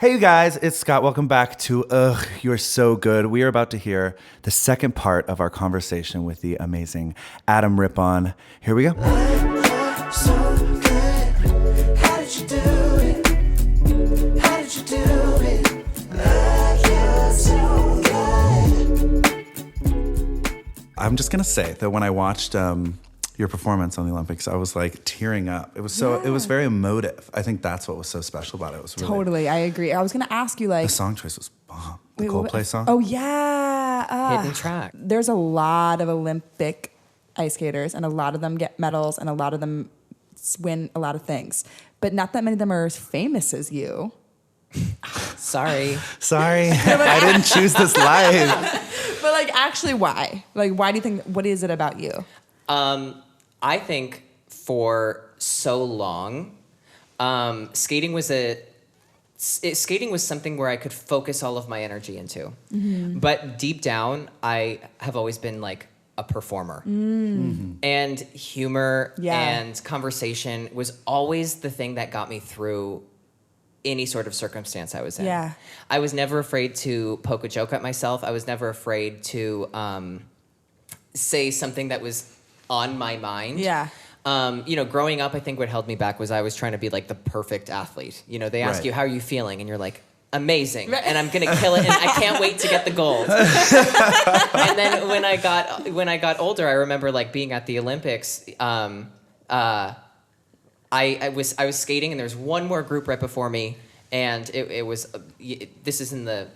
Hey you guys, it's Scott. Welcome back to You're So Good. We are about to hear the second part of our conversation with the amazing Adam Rippon. Here we go. You're so good. How did you do it? How did you do it? You're so good. I'm just gonna say that when I watched your performance on the Olympics, I was like tearing up. It was it was very emotive. I think that's what was so special about it. It was really, Totally, I agree. I was gonna ask you, like, the song choice was bomb. The wait, Coldplay what? song. Oh yeah, Hidden track. There's a lot of Olympic ice skaters, and a lot of them get medals, and a lot of them win a lot of things. But not that many of them are as famous as you. Sorry. I didn't choose this life. But like, actually, why? Like, why do you think? What is it about you? I think for so long, skating was something where I could focus all of my energy into. Mm-hmm. But deep down, I have always been like a performer. Mm-hmm. And humor and conversation was always the thing that got me through any sort of circumstance I was in. Yeah. I was never afraid to poke a joke at myself. I was never afraid to say something that was on my mind. Yeah. Growing up, I think what held me back was I was trying to be like the perfect athlete. You know, they ask you, how are you feeling? And you're like, amazing. And I'm going to kill it. And I can't wait to get the gold. And then when I got older, I remember like being at the Olympics. I was skating and there was one more group right before me. And it was, this is in the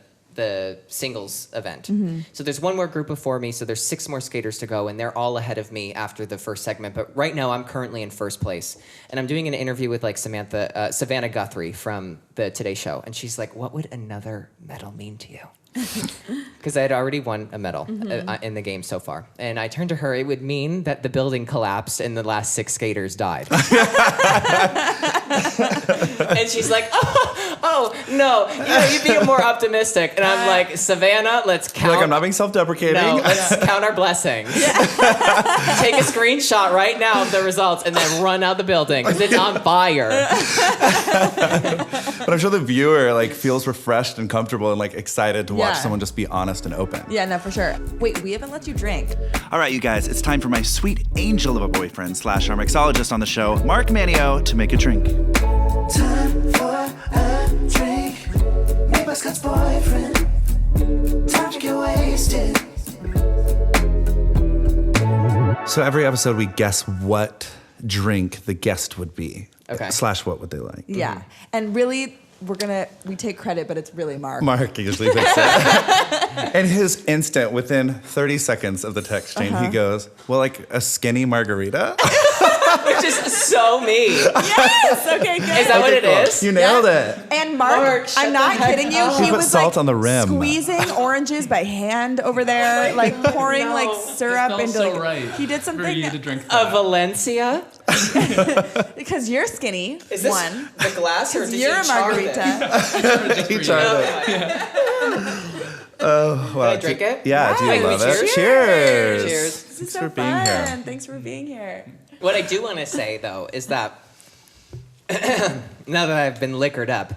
singles event. Mm-hmm. So there's one more group before me, so there's 6 more skaters to go, and they're all ahead of me after the first segment. But right now, I'm currently in first place. And I'm doing an interview with like Savannah Guthrie from the Today Show. And she's like, what would another medal mean to you? Because I had already won a medal in the game so far. And I turned to her, it would mean that the building collapsed and the last 6 skaters died. And she's like, oh, no, you'd be more optimistic. And I'm like, Savannah, let's count. You're like, I'm not being self-deprecating. No, let's count our blessings. Yeah. Take a screenshot right now of the results and then run out the building because it's on fire. But I'm sure the viewer like feels refreshed and comfortable and like excited to watch someone just be honest and open. Yeah, no, for sure. Wait, we haven't let you drink. All right, you guys, it's time for my sweet angel of a boyfriend / our mixologist on the show, Mark Manio, to make a drink. Time for a drink. Made by Scott's boyfriend. Time to get wasted. So every episode we guess what drink the guest would be. Okay. / what would they like. Yeah, and really, we take credit, but it's really Mark. Mark usually picks it. And his instant, within 30 seconds of the text exchange, he goes, well, like a skinny margarita? Which is so me. Yes, okay, good. Is that what it is? You nailed it. And Mark, I'm not kidding you. He put was salt like on the rim. squeezing oranges by hand over there, like pouring like syrup it felt into so like. right He did for something you to drink A that. Valencia? because you're skinny. Is this one. the glass or did You're you a char margarita. He tried it. Oh, wow. Can I drink it? Yeah, do you Wait, love we it? cheers? Cheers. Cheers. This is Thanks so for being fun. here. Thanks for being here. What I do want to say, though, is that now that I've been liquored up,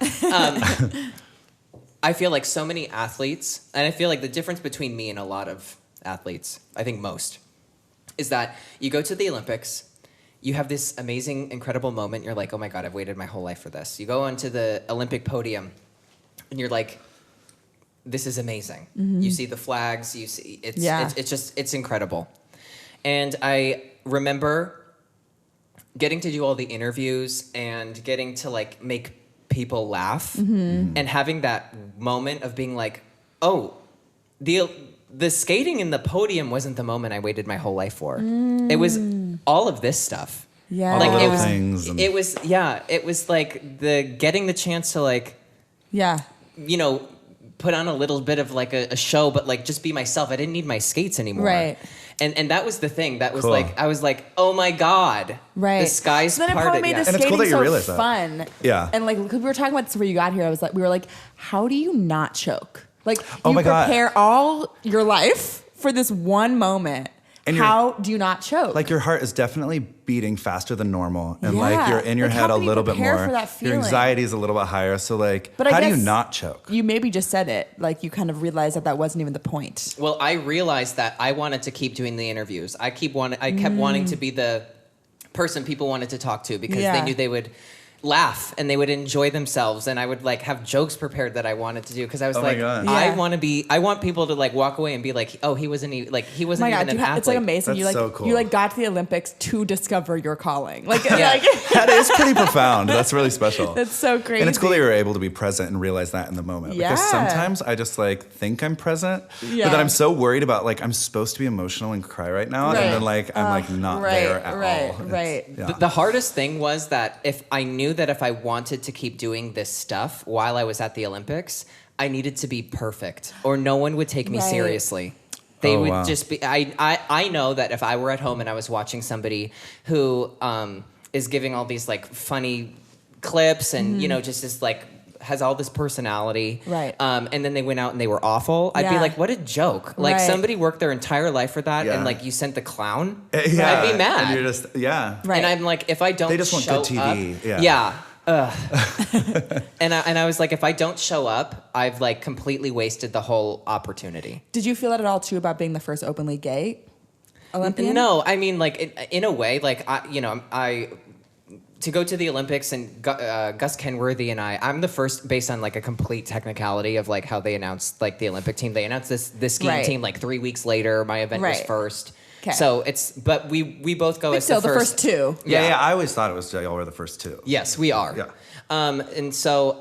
I feel like so many athletes, and I feel like the difference between me and a lot of athletes, I think most, is that you go to the Olympics, you have this amazing, incredible moment, you're like, oh my God, I've waited my whole life for this. You go onto the Olympic podium, and you're like, this is amazing. Mm-hmm. You see the flags, you see, it's incredible. And I remember getting to do all the interviews and getting to like make people laugh and having that moment of being like, oh, the skating in the podium wasn't the moment I waited my whole life for. It was all of this stuff. Yeah. Like All the things and- it was like the getting the chance to like, Yeah. put on a little bit of like a show, but like just be myself. I didn't need my skates anymore. Right. And that was the thing. That was Cool. like, I was like, oh my God. Right. The sky's so then it parted. probably made the And it's cool skating that you so realize that. fun. Yeah. And like, because we were talking about this before you got here, we were like, how do you not choke? Like, Oh you my God. prepare all your life for this one moment. And how do you not choke? like your heart is definitely beating faster than normal, and Yeah. like you're in your Like, head how a can you little bit prepare more. for that Your feeling? anxiety is a little bit higher. So like, But I how do you guess not choke? You maybe just said it. Like you kind of realized that wasn't even the point. Well, I realized that I wanted to keep doing the interviews. I kept wanting to be the person people wanted to talk to because Yeah. they knew they would laugh and they would enjoy themselves, and I would like have jokes prepared that I wanted to do because I was Oh my like, God. Yeah. I want people to like walk away and be like, oh, he wasn't even Oh my God, even an athlete. it's like amazing. That's You like so cool. you like got to the Olympics to discover your calling. Like, Yeah. like That is pretty profound. That's really special. that's so crazy. And it's cool that you were able to be present and realize that in the moment. Because Yeah. sometimes I just like think I'm present, Yeah. but then I'm so worried about like I'm supposed to be emotional and cry right now, Right. and then like I'm like not there at all. It's- Right. Yeah. The hardest thing was that if I knew that if I wanted to keep doing this stuff while I was at the Olympics, I needed to be perfect or no one would take me Right. seriously. They Oh, would wow. just be, I know that if I were at home and I was watching somebody who is giving all these like funny clips and, you know, just this like, has all this personality. Right. And then they went out and they were awful. I'd be Yeah. like, what a joke. Like Right. somebody worked their entire life for that Yeah. and like you sent the clown. Yeah. I'd be mad. And you're just Right. And I'm like, if I don't They just want show good TV. up, Yeah. and I was like, if I don't show up, I've like completely wasted the whole opportunity. Did you feel that at all too about being the first openly gay Olympian? No, I mean, like in a way, like I to go to the Olympics and Gus Kenworthy and I'm the first based on like a complete technicality of like how they announced like the Olympic team. They announced this skiing Right. team like 3 weeks later. My event was Right. first. 'Kay. So but we both go But as still, the the first two. Yeah. I always thought it was y'all were the first two. Yes, we are. Yeah. And so,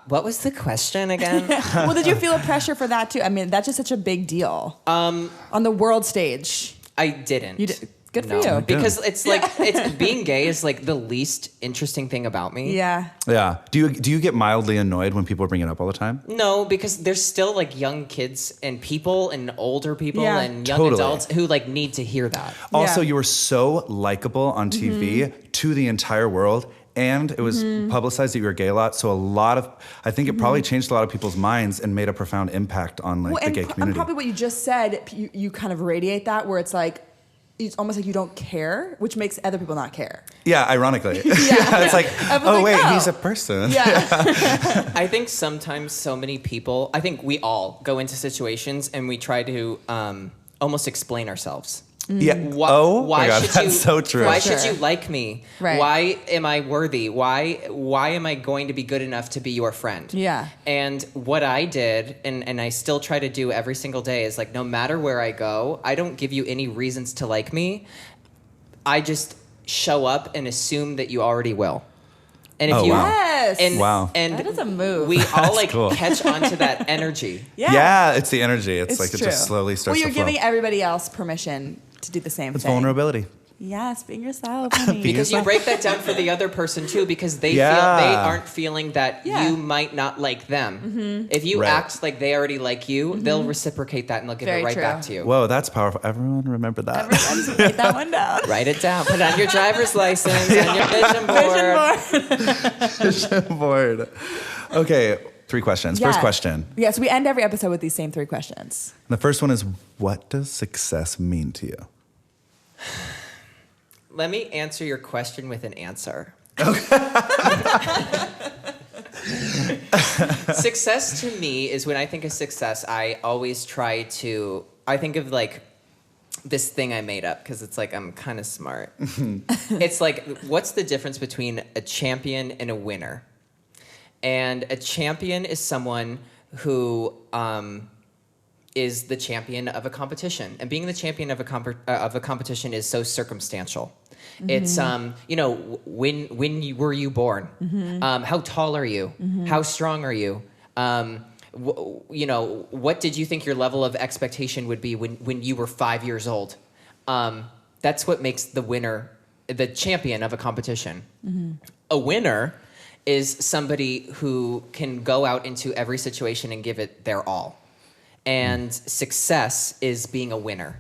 what was the question again? Well, did you feel a pressure for that too? I mean, that's just such a big deal. On the world stage. I didn't. You did. Good for No, you. because it's like being gay is like the least interesting thing about me. Yeah. Yeah. Do you get mildly annoyed when people bring it up all the time? No, because there's still like young kids and people and older people Yeah. and young Totally. adults who like need to hear that. Also, Yeah. you were so likable on TV to the entire world. And it was publicized that you were gay a lot. So I think it probably changed a lot of people's minds and made a profound impact on like Well, the and, gay and community. probably what you just said, you kind of radiate that where it's like, it's almost like you don't care, which makes other people not care. Yeah, ironically. Yeah. It's like, I'm oh, like, wait, oh. he's a person. Yeah. I think sometimes so many people, I think we all go into situations and we try to almost explain ourselves. Yeah. Why, Oh, why my God, should that's you, so true. Why Sure. should you like me? Right. Why am I worthy? Why am I going to be good enough to be your friend? Yeah. And what I did, and I still try to do every single day, is like no matter where I go, I don't give you any reasons to like me. I just show up and assume that you already will. And if Oh, you wow. Yes. and Wow. and That is a move. we all like cool. catch onto that energy. Yeah. It's the energy. It's like it true. just slowly starts Well, you're to flow. giving everybody else permission to do the same It's thing. vulnerability. Yes, being yourself, honey. Because you break that down for the other person too, because they Yeah. aren't feeling that Yeah. you might not like them. If you Right. act like they already like you, they'll reciprocate that and they'll give Very it right true. back to you. Whoa, that's powerful. Everyone remember that. Everyone, write that one down. Write it down. Put it on your driver's license and your vision board. Vision board. Bored. Okay, 3 questions. Yeah. First question. Yes, we end every episode with these same 3 questions. The first one is, what does success mean to you? Let me answer your question with an answer. Success to me is when I think of success, I always I think of like this thing I made up because it's like I'm kind of smart. It's like, what's the difference between a champion and a winner? And a champion is someone who is the champion of a competition, and being the champion of a competition is so circumstantial. It's when were you born? How tall are you? How strong are you? What did you think your level of expectation would be when you were 5 years old? That's what makes the winner the champion of a competition. A winner is somebody who can go out into every situation and give it their all. And success is being a winner.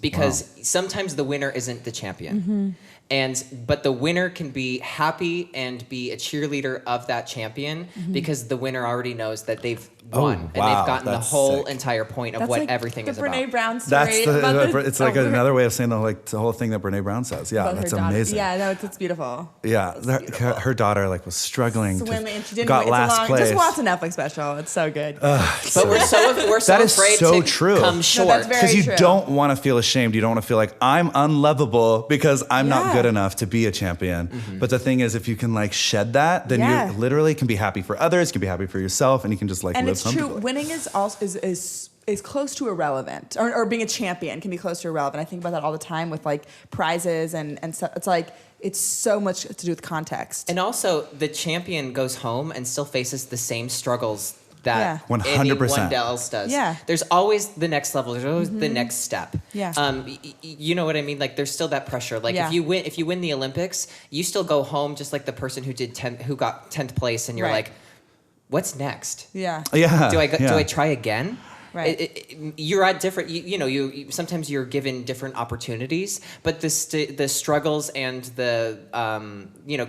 Because sometimes the winner isn't the champion. But the winner can be happy and be a cheerleader of that champion because the winner already knows that won, and wow, they've gotten the that's whole sick. entire point of That's what like everything the is Brene about. Brown story. That's about it's like her- another way of saying the whole thing that Brene Brown says. Yeah, about her that's daughter. amazing. Yeah, no, it's beautiful. Yeah, her daughter like was struggling Swimming, and she didn't. got It's last a long, place. Just watch the Netflix special. It's so good. But we're so That is afraid so to true. come No, short. that's very Because you true. don't want to feel ashamed. You don't want to feel like I'm unlovable because I'm not Yeah. good enough to be a champion. But the thing is, if you can like shed that, then Yeah. you literally can be happy for others, you can be happy for yourself, and you can just like And live it's true. comfortably. Winning is also is close to irrelevant, or being a champion can be close to irrelevant. I think about that all the time with like prizes and stuff. It's like it's so much to do with context. And also, the champion goes home and still faces the same struggles that Yeah. 100%. anyone else does. Yeah. There's always the next level. There's always the next step. Yeah. You know what I mean? Like, there's still that pressure. Like, Yeah. if you win the Olympics, you still go home just like the person who got 10th place, and you're Right. like, what's next? Yeah. Yeah. Do yeah. I try again? Right. You're at different. You sometimes you're given different opportunities, but the struggles and the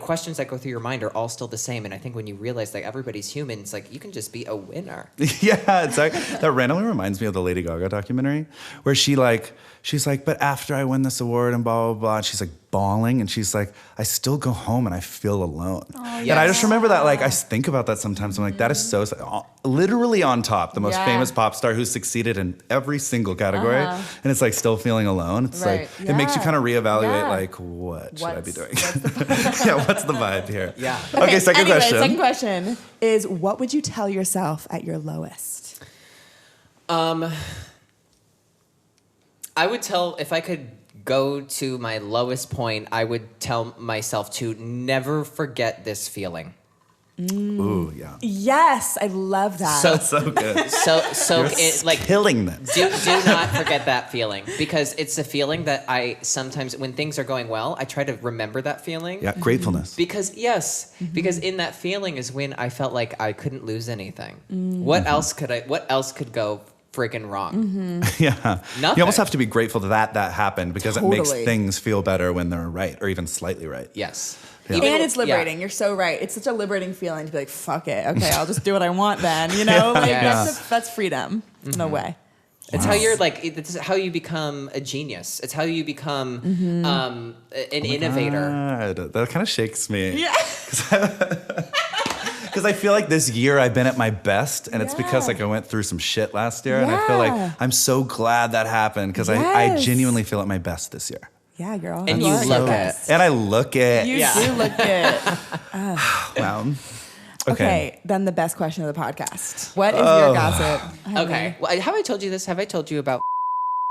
questions that go through your mind are all still the same. And I think when you realize that everybody's human, it's like you can just be a winner. Yeah, it's like that randomly reminds me of the Lady Gaga documentary where she's like, but after I win this award and blah, blah, blah, and she's like bawling and she's like, I still go home and I feel alone. And I just remember that, like, I think about that sometimes. I'm like, that is so, literally on top, the most Yeah. famous pop star who's succeeded in every single category. And it's like still feeling alone. It's Right. like, it makes you Yeah. kind of reevaluate, Yeah. like, what should I be doing? what's Yeah, what's the vibe here? Yeah. Okay, second anyway, question. Second question is, what would you tell yourself at your lowest? I would tell, if I could go to my lowest point, I would tell myself to never forget this feeling. Ooh, yeah. Yes, I love that. So good. So You're it, like, killing this. do not forget that feeling, because it's a feeling that I sometimes, when things are going well, I try to remember that feeling. Yeah, gratefulness. Because because in that feeling is when I felt like I couldn't lose anything. What else could go freaking wrong? Yeah. Nothing. You almost have to be grateful that happened because it makes Totally. things feel better when they're right or even slightly right. Yes. Yeah. And it's liberating. Yeah. You're so right. It's such a liberating feeling to be like, fuck it. Okay, I'll just do what I want then. You know, like Yes. that's freedom in a way. It's how you're like. It's how you become a genius. It's how you become an innovator. God, that kind of shakes me. Yeah. Because I feel like this year I've been at my best, and it's because Yeah. like I went through some shit last year, and I feel Yeah. like I'm so glad that happened because I Yes. genuinely feel at my best this year. Yeah, girl. And I you love look it. And I look it. You Yeah. do look it. Wow. Okay, then the best question of the podcast. What is your gossip? Okay. Well, have I told you this? Have I told you about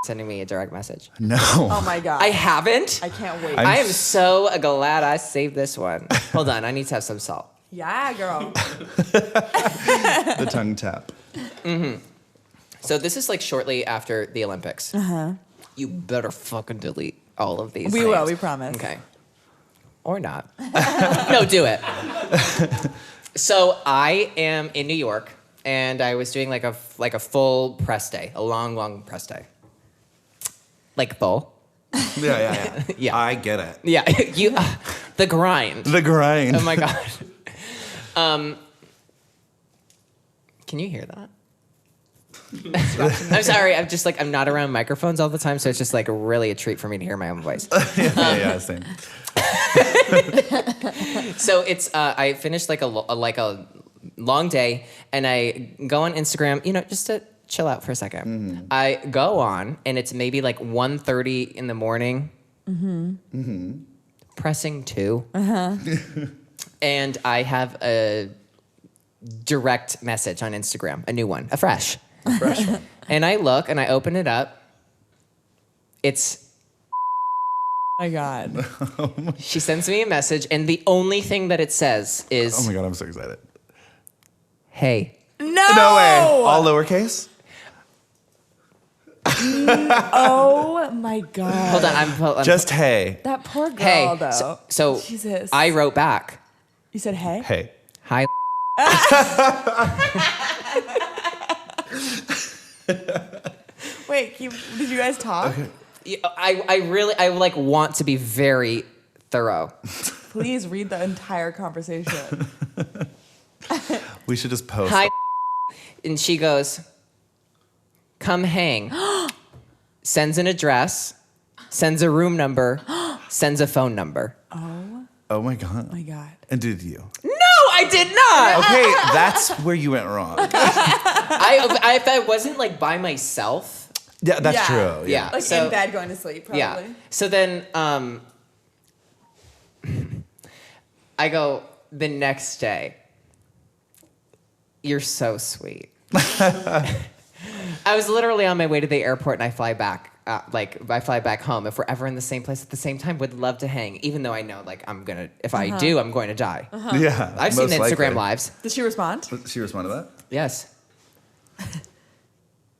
sending me a direct message? No. Oh my god. I haven't. I can't wait. I'm I am so glad I saved this one. Hold on, I need to have some salt. yeah, girl. The tongue tap. So this is like shortly after the Olympics. You better fucking delete all of these. We things. will, we promise. Okay. Or not. No, do it. So I am in New York, and I was doing like a full press day, a long press day. Like full. Yeah. Yeah. I get it. Yeah, the grind. The grind. Oh my god. Can you hear that? I'm sorry. I'm just like, I'm not around microphones all the time, so it's just like really a treat for me to hear my own voice. yeah, same. So it's I finished like a long day, and I go on Instagram, just to chill out for a second. I go on, and it's maybe like 1:30 in the morning. Pressing 2. And I have a direct message on Instagram, a new one, a fresh. And I look, and I open it up. It's Oh my god. She sends me a message, and the only thing that it says is, Oh my God, I'm so excited. hey. No. No way. All lowercase? Oh my god. Hold on, I'm Just hey. That poor girl hey. though. So Jesus. I wrote back, You said hey? Hey. hi. Wait, did you guys talk? I like want to be very thorough. Please read the entire conversation. We should just post. Hi. and she goes, come hang. Sends an address, sends a room number, sends a phone number. Oh my God. Oh my God. And did you? No, I did not. Okay, that's where you went wrong. If I wasn't like by myself. Yeah, that's Yeah. true. Yeah. Like So- in bed going to sleep, probably. Yeah. So then I go the next day. You're so sweet. I was literally on my way to the airport and I fly back. I fly back home. If we're ever in the same place at the same time, would love to hang. Even though I know, like, if I do, I'm going to die. Yeah. I've seen most Instagram likely. lives. Did she respond? She responded to that? Yes.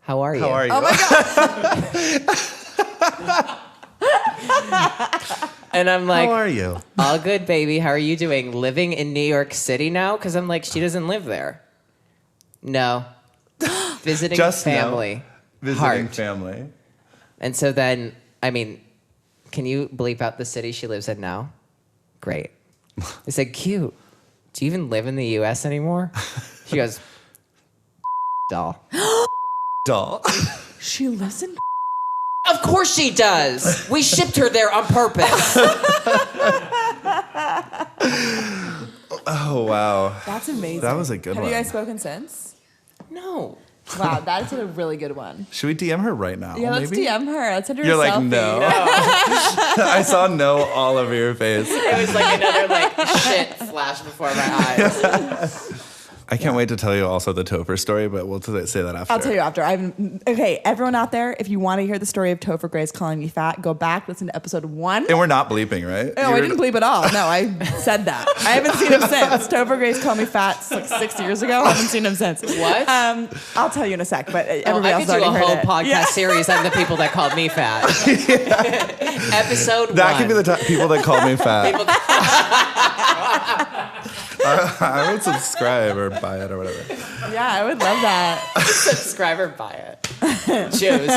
How are you? How are you? Oh my God. And I'm like, How are you? all good, baby. How are you doing? Living in New York City now? Because I'm like, she doesn't live there. No. Visiting Just family. Visiting Heart. family. And so then, I mean, can you bleep out the city she lives in now? Great. I said, cute. Do you even live in the U.S. anymore? She goes, doll. Doll. She lives in. Of course she does. We shipped her there on purpose. Oh, wow. That's amazing. That was a good Have one. you guys spoken since? No. Wow, that's a really good one. Should we DM her right now? Yeah, let's maybe? DM her. Let's send her You're a like, selfie. no. I saw no all over your face. It was like another shit flash before my eyes. I can't wait to tell you also the Topher story, but we'll say that after. I'll tell you after. Okay, everyone out there, if you want to hear the story of Topher Grace calling me fat, go back, listen to episode 1. And we're not bleeping, right? No, I didn't bleep at all. No, I said that. I haven't seen him since. Topher Grace called me fat like 6 years ago. I haven't seen him since. What? I'll tell you in a sec, but everybody I else could do a already whole heard it. podcast series on the people that called me fat. Episode 1. That could be the people that called me fat. I would subscribe or buy it or whatever. Yeah, I would love that. Subscriber, buy it. Choose.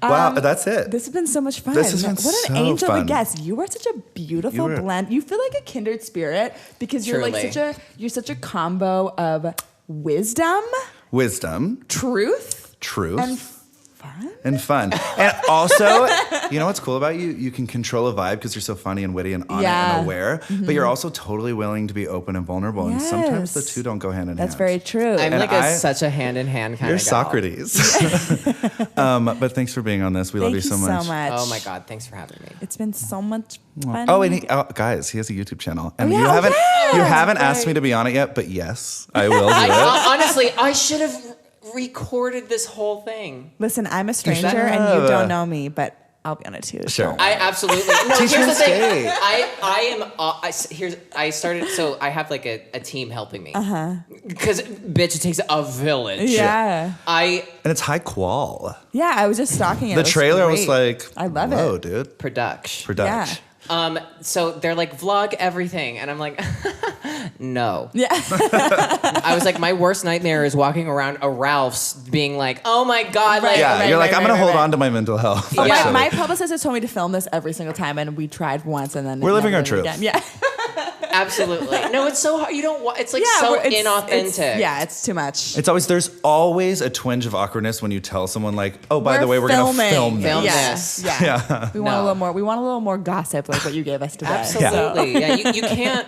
Wow, that's it. This has been so much fun. This has been what an so angel of a fun. guest. You are such a beautiful You were- blend. You feel like a kindred spirit because you're Truly. you're such a combo of wisdom, Wisdom, truth, truth, and fun. and fun. And also, you know what's cool about you? You can control a vibe because you're so funny and witty and on it Yeah. and aware, but you're also totally willing to be open and vulnerable. And sometimes the Yes. two don't go hand in That's hand. very true. I'm And like such a hand-in-hand kind You're of gal. Socrates. But thanks for being on this. We love Thank you so much. Oh my God, thanks for having me. It's been so much fun. Oh, and guys, he has a YouTube channel, and yeah, you haven't yes, you haven't right. asked me to be on it yet, but yes, I will do it. Honestly, I should have recorded this whole thing. Listen, I'm a stranger should and you have. don't know me, but I'll be on it too. Sure. Don't I worry. absolutely. No, Teach here's me the thing. skate. I started. So I have like a team helping me. Because bitch, it takes a village. Yeah. And it's high qual. Yeah, I was just stalking it. The It was trailer was great. like, I love whoa, it. dude. Production. Production. So they're like vlog everything, and I'm like, no. Yeah. I was like, my worst nightmare is walking around a Ralph's, being like, oh my God, like. Yeah, you're like, right, I'm going right, to hold right. on to my mental health. Oh, My, actually. my publicist has told me to film this every single time, and we tried once, and then We're living never our did truth. again. Yeah, Absolutely. No, it's so hard. You don't. It's like yeah, so we're- inauthentic. yeah, it's too much. There's always a twinge of awkwardness when you tell someone like, oh, by We're the way, we're going to filming. film this. Film Yeah, this. yeah. We want a No. little more. We want a little more gossip, like what you gave us today. Absolutely. Yeah, you can't.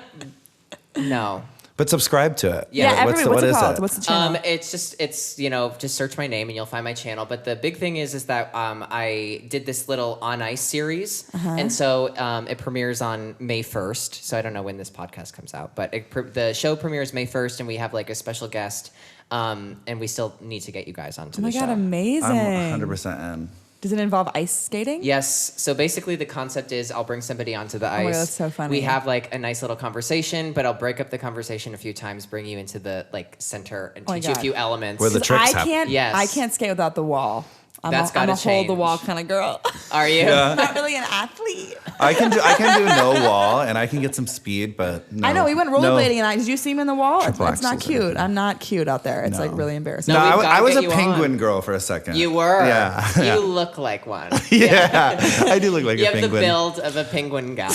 No. But subscribe to it. Yeah, everybody. What's what it is called? it? What's the channel? It's just search my name and you'll find my channel. But the big thing is that I did this little On Ice series, and so it premieres on May 1st. So I don't know when this podcast comes out, but the show premieres May 1st, and we have like a special guest, and we still need to get you guys onto Oh my the god, show. amazing! I'm 100% in. Does it involve ice skating? Yes. So basically, the concept is I'll bring somebody onto the ice. my God, that's so funny. We have like a nice little conversation, but I'll break up the conversation a few times, bring you into the like center, and Oh my teach you a God. few elements. Where the 'Cause tricks I happen. can't. Yes. I can't skate without the wall. I'm That's a gotta hold the change. wall kind of girl. Are you? Yeah. Not really an athlete. I can do no wall, and I can get some speed, but no. I know we went rollerblading, and did you see him in the wall? It's Triple not axels or cute. anything. I'm not cute out there. It's No. like really embarrassing. No, No, we've gotta I was get a you penguin on. girl for a second. You were. Yeah. You Yeah. look like one. Yeah. I do look like You a have penguin. the build of a penguin gal.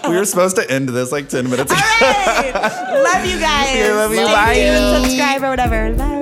We were supposed to end this like 10 minutes ago. All right. Love you guys. Okay, love you. Stay Bye. tuned, subscribe or whatever. Bye.